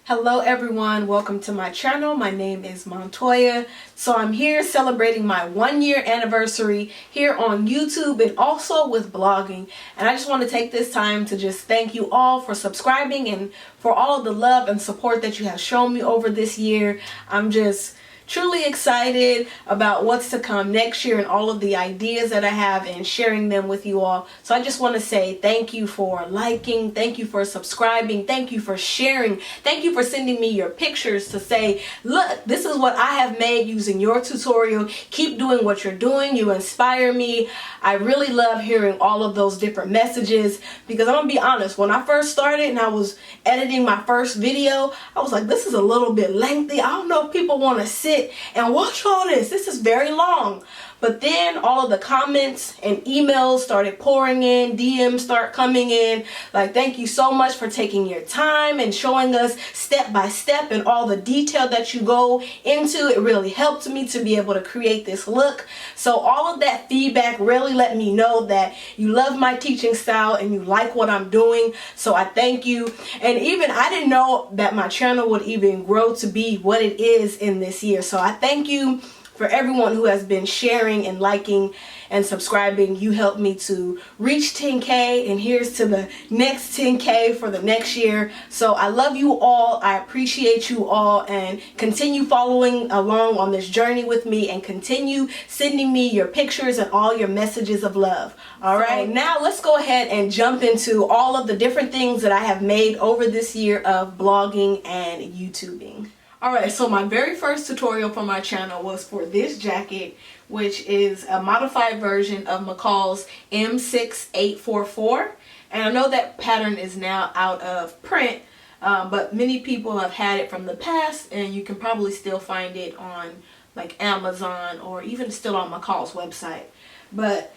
Hello everyone, welcome to my channel. My name is Montoya. So I'm here celebrating my 1-year anniversary here on YouTube and also with blogging. And I just want to take this time to just thank you all for subscribing and for all of the love and support that you have shown me over this year. I'm just truly excited about what's to come next year and all of the ideas that I have and sharing them with you all. So I just want to say thank you for liking, thank you for subscribing, thank you for sharing, thank you for sending me your pictures to say, look, this is what I have made using your tutorial. Keep doing what you're doing. You inspire me. I really love hearing all of those different messages because I'm gonna be honest, when I first started and I was editing my first video, I was like, this is a little bit lengthy. I don't know if people want to sit and watch all this. This is very long. But then all of the comments and emails started pouring in, DMs start coming in. Like, thank you so much for taking your time and showing us step by step and all the detail that you go into. It really helped me to be able to create this look. So all of that feedback really let me know that you love my teaching style and you like what I'm doing. So I thank you. And even I didn't know that my channel would even grow to be what it is in this year. So I thank you for everyone who has been sharing and liking and subscribing. You helped me to reach 10K, and here's to the next 10K for the next year. So I love you all. I appreciate you all, and continue following along on this journey with me and continue sending me your pictures and all your messages of love. All right, so now let's go ahead and jump into all of the different things that I have made over this year of blogging and YouTubing. Alright, so my very first tutorial for my channel was for this jacket, which is a modified version of McCall's M6844. And I know that pattern is now out of print, but many people have had it from the past, and you can probably still find it on like Amazon or even still on McCall's website. But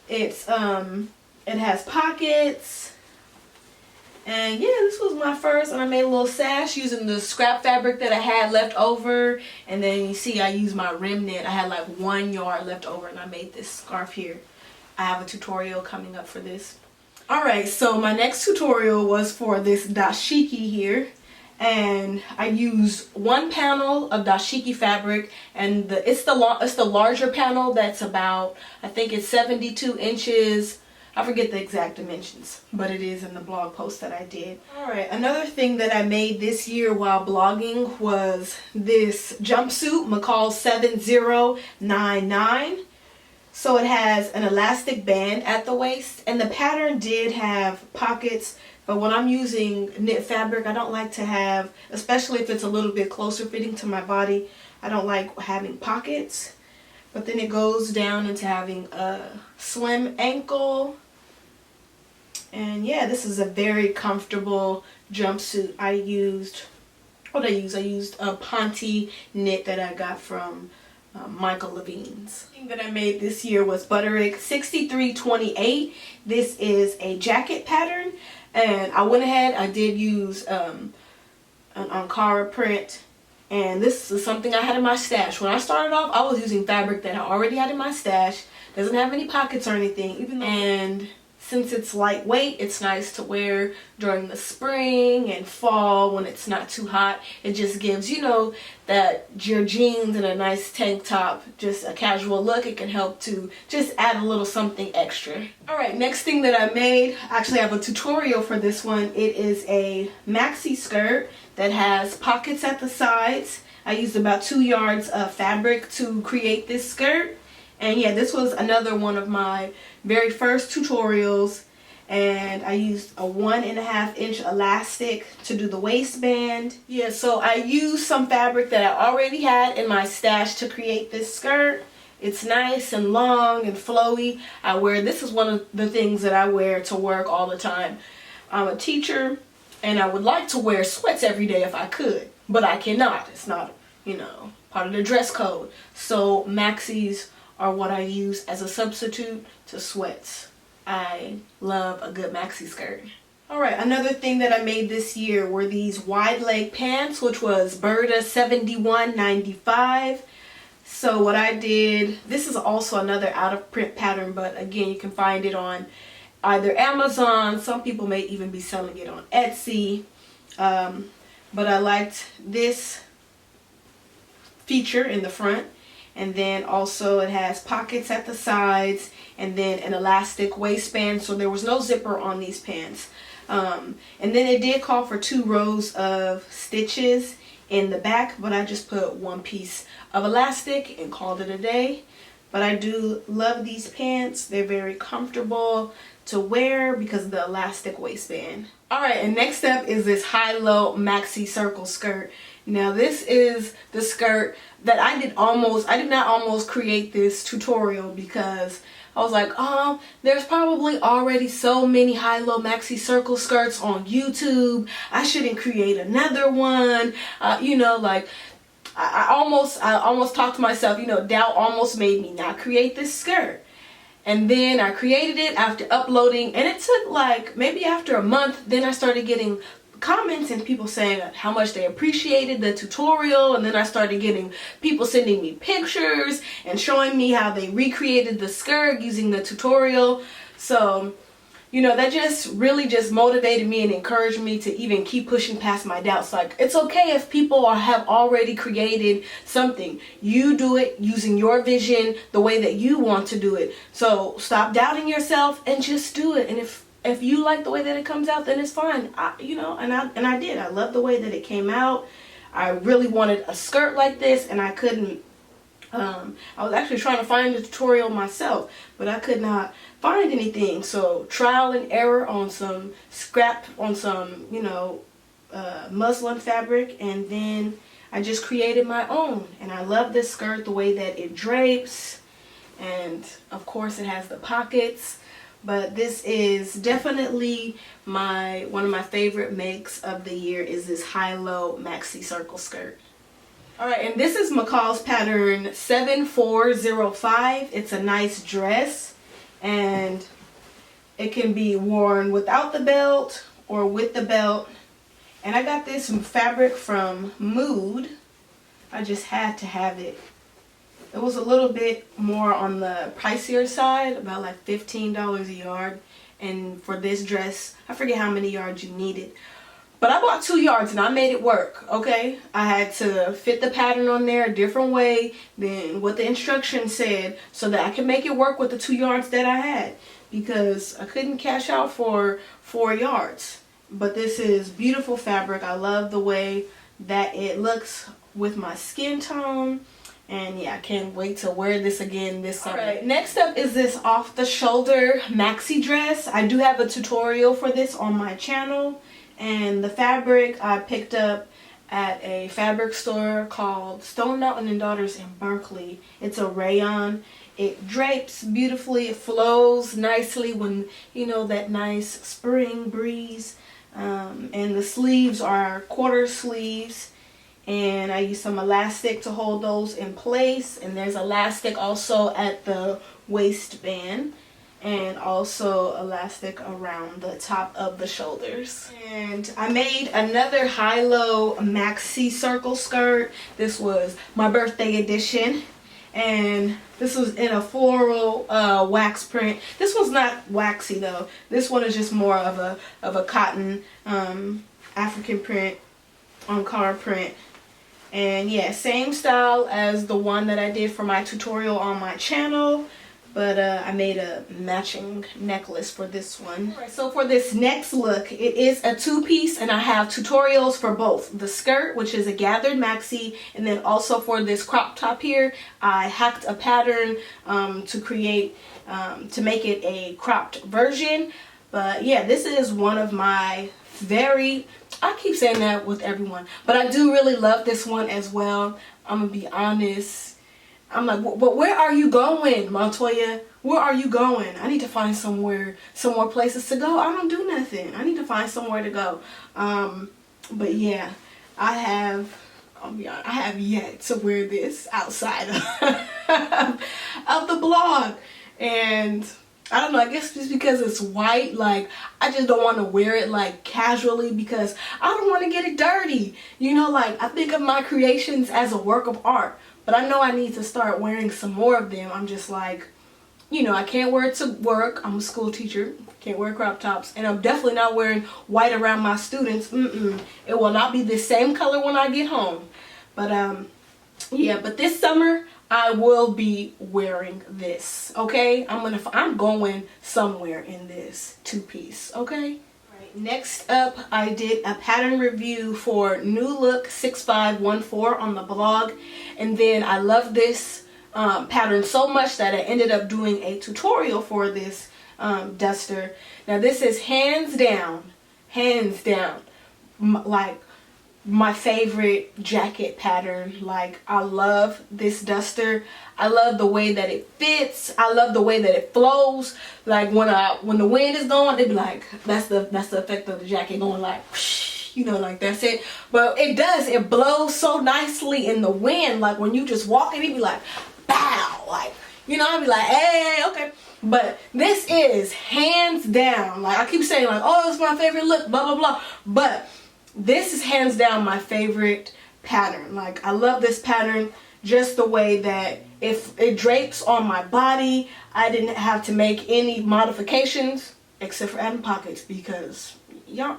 it's it has pockets. And yeah, this was my first, and I made a little sash using the scrap fabric that I had left over. And then you see I used my remnant. I had like 1 yard left over, and I made this scarf here. I have a tutorial coming up for this. Alright, so my next tutorial was for this dashiki here. And I used 1 panel of dashiki fabric, and it's the larger panel that's about, I think it's 72 inches. I forget the exact dimensions, but it is in the blog post that I did. Alright, another thing that I made this year while blogging was this jumpsuit, McCall 7099. So it has an elastic band at the waist, and the pattern did have pockets, but when I'm using knit fabric, I don't like to have, especially if it's a little bit closer fitting to my body, I don't like having pockets. But then it goes down into having a slim ankle. And yeah, this is a very comfortable jumpsuit. I used a Ponte knit that I got from Michael Levine's. The thing that I made this year was Butterick 6328. This is a jacket pattern. And I went ahead, I did use an Ankara print. And this is something I had in my stash. When I started off, I was using fabric that I already had in my stash. Doesn't have any pockets or anything. And since it's lightweight, it's nice to wear during the spring and fall when it's not too hot. It just gives, you know, that your jeans and a nice tank top, just a casual look. It can help to just add a little something extra. Alright, next thing that I made, actually I have a tutorial for this one. It is a maxi skirt that has pockets at the sides. I used about 2 yards of fabric to create this skirt. And yeah, this was another one of my very first tutorials. And I used a 1.5 inch elastic to do the waistband. Yeah, so I used some fabric that I already had in my stash to create this skirt. It's nice and long and flowy. This is one of the things that I wear to work all the time. I'm a teacher, and I would like to wear sweats every day if I could, but I cannot. It's not, you know, part of the dress code. So Maxis are what I use as a substitute to sweats. I love a good maxi skirt. Alright, another thing that I made this year were these wide leg pants, which was Berta 7195. So what I did, this is also another out of print pattern, but again, you can find it on either Amazon. Some people may even be selling it on Etsy. but I liked this feature in the front. And then also it has pockets at the sides, and then an elastic waistband, so there was no zipper on these pants. And then it did call for 2 rows of stitches in the back, but I just put 1 piece of elastic and called it a day. But I do love these pants. They're very comfortable to wear because of the elastic waistband. Alright, and next up is this high-low maxi circle skirt. Now this is the skirt that I did not almost create this tutorial because I was like, oh, there's probably already so many high-low maxi circle skirts on YouTube. I shouldn't create another one. You know, like I almost talked to myself, you know, doubt almost made me not create this skirt. And then I created it after uploading, and it took like maybe after a month, then I started getting comments and people saying how much they appreciated the tutorial, and then I started getting people sending me pictures and showing me how they recreated the skirt using the tutorial. So, you know, that just really just motivated me and encouraged me to even keep pushing past my doubts. Like, it's okay if people have already created something. You do it using your vision the way that you want to do it. So stop doubting yourself and just do it. And if you like the way that it comes out, then it's fine. You know, and I did. I love the way that it came out. I really wanted a skirt like this, and I couldn't. I was actually trying to find the tutorial myself, but I could not find anything. So trial and error on some you know, muslin fabric, and then I just created my own. And I love this skirt, the way that it drapes, and of course it has the pockets. But this is definitely one of my favorite makes of the year is this high-low maxi circle skirt. Alright, and this is McCall's pattern 7405. It's a nice dress, and it can be worn without the belt or with the belt. And I got this fabric from Mood. I just had to have it. It was a little bit more on the pricier side, about like $15 a yard. And for this dress, I forget how many yards you needed. But I bought 2 yards and I made it work, okay? I had to fit the pattern on there a different way than what the instructions said so that I could make it work with the 2 yards that I had, because I couldn't cash out for 4 yards. But this is beautiful fabric. I love the way that it looks with my skin tone. And yeah, I can't wait to wear this again this summer. Alright, next up is this off-the-shoulder maxi dress. I do have a tutorial for this on my channel. And the fabric I picked up at a fabric store called Stone Mountain & Daughters in Berkeley. It's a rayon. It drapes beautifully. It flows nicely when, you know, that nice spring breeze. And the sleeves are quarter sleeves. And I use some elastic to hold those in place. And there's elastic also at the waistband. And also elastic around the top of the shoulders. And I made another high-low maxi circle skirt. This was my birthday edition. And this was in a floral wax print. This one's not waxy though. This one is just more of a cotton African print on collar print. And yeah, same style as the one that I did for my tutorial on my channel. But I made a matching necklace for this one. Alright, so for this next look, it is a 2-piece, and I have tutorials for both. The skirt, which is a gathered maxi, and then also for this crop top here, I hacked a pattern to make it a cropped version. But yeah, this is one of my I keep saying that with everyone, but I do really love this one as well. I'm gonna be honest. I'm like, but where are you going, Montoya? Where are you going? I need to find some more places to go. I don't do nothing. I need to find somewhere to go. But yeah, I have yet to wear this outside of the blog. And I don't know, I guess just because it's white, like, I just don't want to wear it like casually because I don't want to get it dirty. You know, like, I think of my creations as a work of art. But I know I need to start wearing some more of them. I'm just like, you know, I can't wear it to work. I'm a school teacher. Can't wear crop tops. And I'm definitely not wearing white around my students. It will not be the same color when I get home. But, yeah, but this summer, I will be wearing this, okay? I'm going somewhere in this two-piece, okay? Next up, I did a pattern review for New Look 6514 on the blog, and then I love this pattern so much that I ended up doing a tutorial for this duster. Now this is hands down, like my favorite jacket pattern. Like, I love this duster. I love the way that it fits. I love the way that it flows. Like when the wind is going, it'd be like, that's the effect of the jacket going like, whoosh, you know, like that's it. But it blows so nicely in the wind. Like when you just walk in, it'd be like, bow, like, you know, I'd be like, hey, okay. But this is hands down, like I keep saying, like, oh, it's my favorite look, blah blah blah, but this is hands down my favorite pattern. Like, I love this pattern just the way that if it drapes on my body. I didn't have to make any modifications except for adding pockets, because y'all,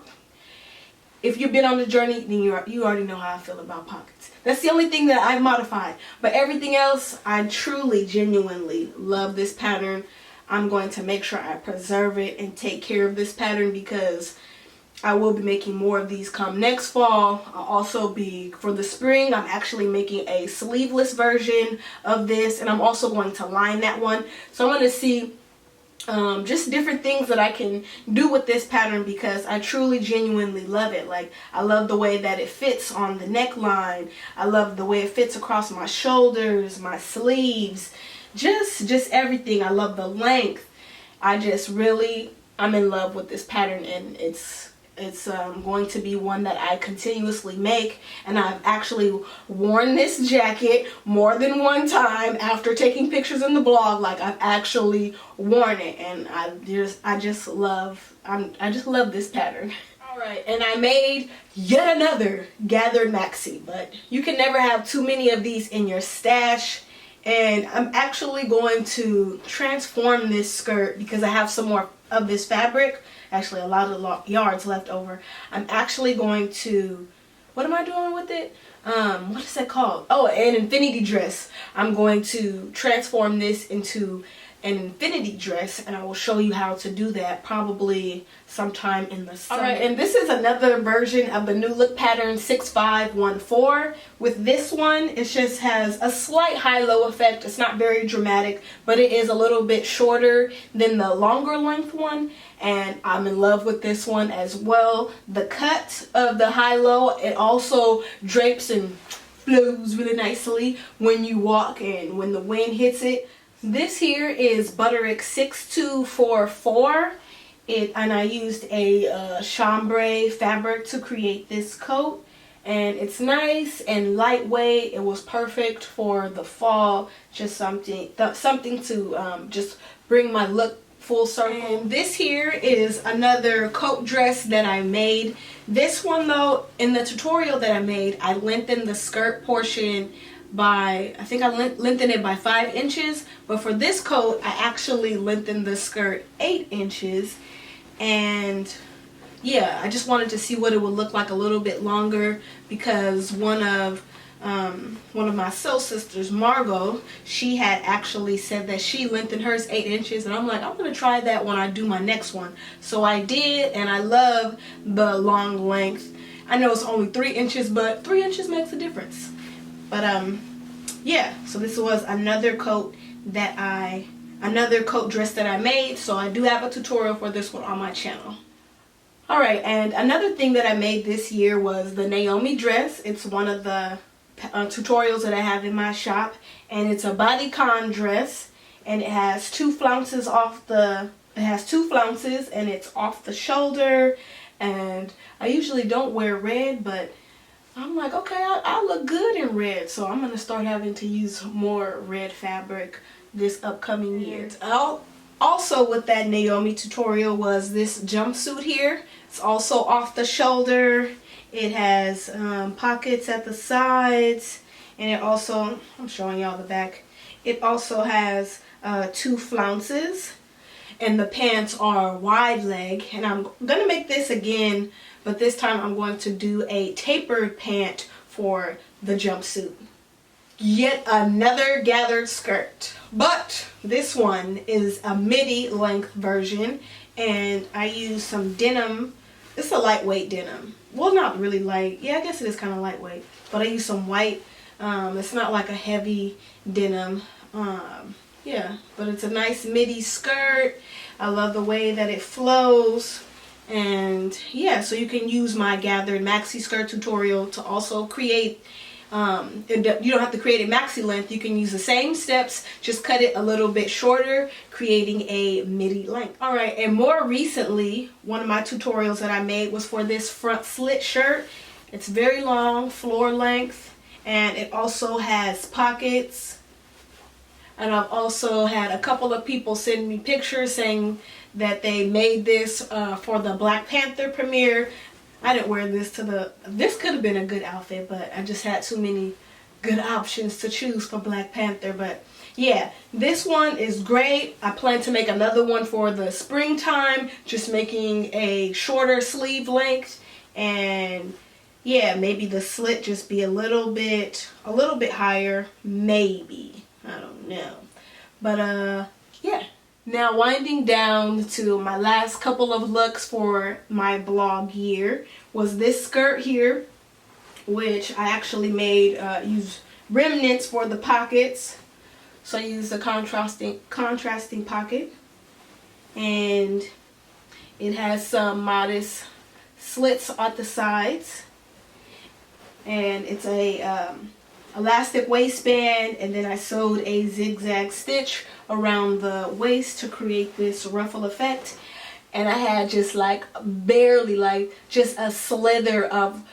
if you've been on the journey, then you already know how I feel about pockets. That's the only thing that I've modified. But everything else, I truly, genuinely love this pattern. I'm going to make sure I preserve it and take care of this pattern, because I will be making more of these come next fall. I'll also be, for the spring, I'm actually making a sleeveless version of this, and I'm also going to line that one. So I'm going to see just different things that I can do with this pattern, because I truly, genuinely love it. Like, I love the way that it fits on the neckline. I love the way it fits across my shoulders, my sleeves, just everything. I love the length. I'm in love with this pattern, and it's going to be one that I continuously make. And I've actually worn this jacket more than one time after taking pictures in the blog. Like, I've actually worn it, and I just love this pattern. Alright, and I made yet another gathered maxi, but you can never have too many of these in your stash. And I'm actually going to transform this skirt, because I have some more of this fabric, actually a lot of yards left over. I'm actually going to, what am I doing with it? What is that called? Oh, an infinity dress. I'm going to transform this into an infinity dress, and I will show you how to do that probably sometime in the summer. Alright, and this is another version of the New Look pattern 6514. With this one, it just has a slight high-low effect. It's not very dramatic, but it is a little bit shorter than the longer length one, and I'm in love with this one as well. The cut of the high-low, it also drapes and flows really nicely when you walk and when the wind hits it. This here is Butterick 6244, and I used a chambray fabric to create this coat, and it's nice and lightweight. It was perfect for the fall, just something to just bring my look full circle. And this here is another coat dress that I made. This one though, in the tutorial that I made, I lengthened the skirt portion by, I think I lengthened it by 5 inches, but for this coat I actually lengthened the skirt 8 inches. And yeah, I just wanted to see what it would look like a little bit longer, because one of my soul sisters, Margot, she had actually said that she lengthened hers 8 inches, and I'm like, I'm gonna try that when I do my next one. So I did, and I love the long length. I know it's only 3 inches, but 3 inches makes a difference. But yeah, so this was another coat dress that I made. So I do have a tutorial for this one on my channel. Alright, and another thing that I made this year was the Naomi dress. It's one of the tutorials that I have in my shop, and it's a bodycon dress, and it has 2 flounces and it's off the shoulder. And I usually don't wear red, but I'm like, okay, I look good in red, so I'm going to start having to use more red fabric this upcoming year. Also with that Naomi tutorial was this jumpsuit here. It's also off the shoulder. It has pockets at the sides, and it also, I'm showing y'all the back, it also has 2 flounces. And the pants are wide leg. And I'm going to make this again, but this time I'm going to do a tapered pant for the jumpsuit. Yet another gathered skirt. But this one is a midi length version. And I use some denim. It's a lightweight denim. Well, not really light. Yeah, I guess it is kind of lightweight. But I use some white. It's not like a heavy denim. Yeah, but it's a nice midi skirt. I love the way that it flows. And yeah, so you can use my gathered maxi skirt tutorial to also create. You don't have to create a maxi length. You can use the same steps, just cut it a little bit shorter, creating a midi length. Alright, and more recently, one of my tutorials that I made was for this front slit shirt. It's very long, floor length, and it also has pockets. And I've also had a couple of people send me pictures saying that they made this for the Black Panther premiere. I didn't wear this this could have been a good outfit, but I just had too many good options to choose for Black Panther. But yeah, this one is great. I plan to make another one for the springtime, just making a shorter sleeve length. And yeah, maybe the slit just be a little bit higher, maybe. I don't know. But yeah. Now winding down to my last couple of looks for my blog year was this skirt here, which I actually made, use remnants for the pockets. So I used a contrasting pocket, and it has some modest slits at the sides, and it's a elastic waistband, and then I sewed a zigzag stitch around the waist to create this ruffle effect. And I had just like barely, like just a slither of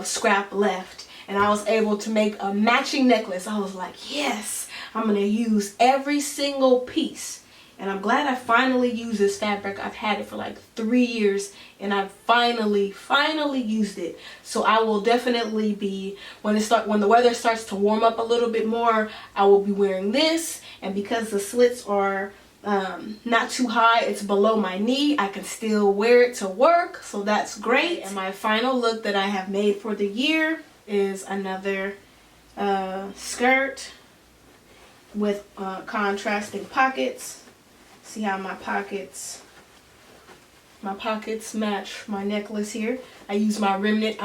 scrap left, and I was able to make a matching necklace. I was like, yes, I'm gonna use every single piece. And I'm glad I finally used this fabric. I've had it for like 3 years, and I finally used it. So I will definitely be, when the weather starts to warm up a little bit more, I will be wearing this. And because the slits are not too high, it's below my knee, I can still wear it to work. So that's great. And my final look that I have made for the year is another skirt with contrasting pockets. See how my pockets match my necklace here. I use my remnant.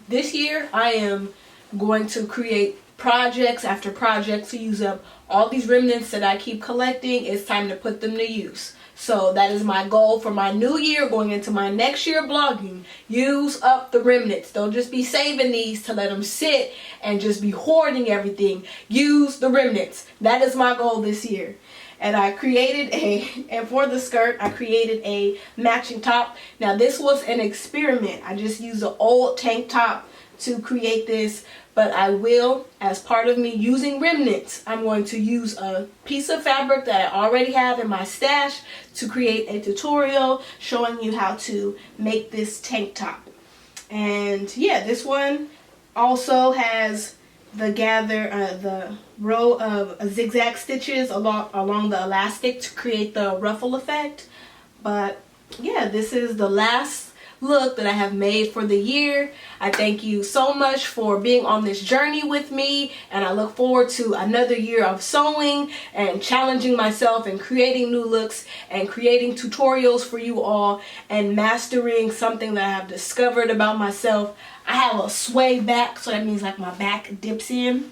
This year I am going to create projects after projects to use up all these remnants that I keep collecting. It's time to put them to use. So that is my goal for my new year, going into my next year blogging. Use up the remnants. Don't just be saving these to let them sit and just be hoarding everything. Use the remnants. That is my goal this year. And I created and for the skirt, I created a matching top. Now this was an experiment. I just used an old tank top to create this, but I will, as part of me using remnants, I'm going to use a piece of fabric that I already have in my stash to create a tutorial showing you how to make this tank top. And yeah, this one also has the row of zigzag stitches along the elastic to create the ruffle effect. But yeah, this is the last look that I have made for the year. I thank you so much for being on this journey with me, and I look forward to another year of sewing and challenging myself and creating new looks and creating tutorials for you all and mastering something that I have discovered about myself. I have a sway back, so that means like my back dips in,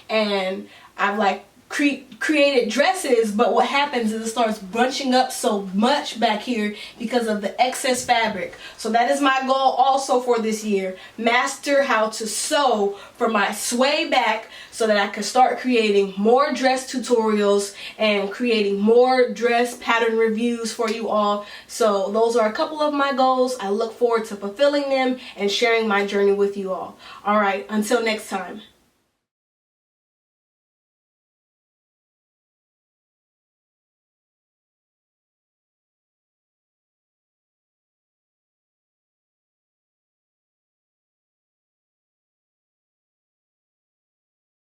and I've like created dresses, but what happens is it starts bunching up so much back here because of the excess fabric. So that is my goal also for this year. Master how to sew for my sway back so that I can start creating more dress tutorials and creating more dress pattern reviews for you all. So those are a couple of my goals. I look forward to fulfilling them and sharing my journey with you all. All right, until next time.